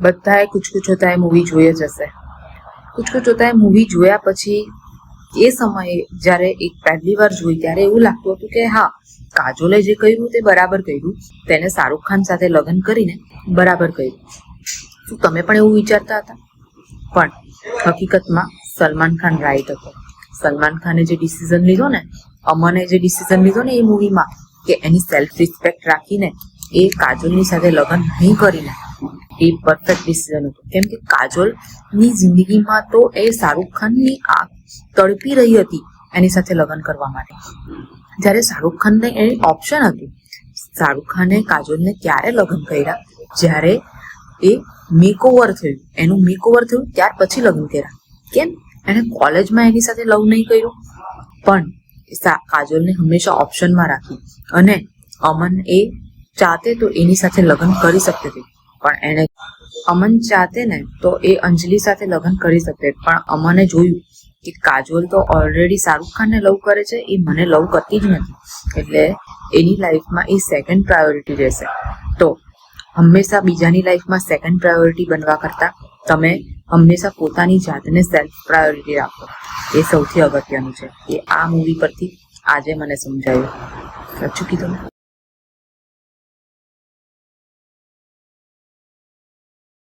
બધાએ કુછ કુછ હોતા હૈ મૂવી જોઈ જ હશે. કુછ કુછ હોતા હૈ મૂવી જોયા પછી એ સમયે જ્યારે એક પહેલી વાર જોઈ ત્યારે એવું લાગતું હતું કે હા, કાજોલે જે કર્યું તે બરાબર કર્યું, તેને શાહરુખ ખાન સાથે લગ્ન કરીને બરાબર કર્યું. શું તમે પણ એવું વિચારતા હતા? પણ હકીકતમાં સલમાન ખાન રાઈટ હતો. સલમાન ખાને જે ડિસિઝન લીધો ને, અમને જે ડિસિઝન લીધો ને એ મૂવીમાં, કે એની સેલ્ફ રિસ્પેક્ટ રાખીને એ કાજોલની સાથે લગ્ન નહીં કરીને, એ પરફેક્ટ ડિસિઝન હતું. કેમ કે કાજોલની જિંદગીમાં તો એ શાહરુખ ખાનની આંખ તડપી રહી હતી એની સાથે લગ્ન કરવા માટે. જ્યારે શાહરુખ ખાનને એની ઓપ્શન હતું. શાહરુખ ખાને કાજોલને ક્યારે લગ્ન કર્યા? જ્યારે એ મેકઓવર થયું, એનું મેકઓવર થયું ત્યાર પછી લગ્ન કર્યા. કેમ? એને કોલેજમાં એની સાથે લવ નહીં કર્યું, પણ કાજોલને હંમેશા ઓપ્શનમાં રાખી. અને અમન એ ચાહતે તો એની સાથે લગ્ન કરી શકતી હતી, પણ એને અમન ચાહતે ને તો એ અંજલિ સાથે લગ્ન કરી શકતે, પણ અમને જોયું કે કાજોલ તો ઓલરેડી શાહરુખ ખાનને લવ કરે છે, એ મને લવ કરતી જ નથી, એટલે એની લાઈફમાં એ સેકન્ડ પ્રાયોરિટી રહેશે. તો હંમેશા બીજાની લાઈફમાં સેકન્ડ પ્રાયોરિટી બનવા કરતાં તમે હંમેશા પોતાની જાતને સેલ્ફ પ્રાયોરિટી રાખો. એ સૌથી અગત્યનું છે. એ આ મૂવી પરથી આજે મને સમજાયું. સાચું કીધું ને?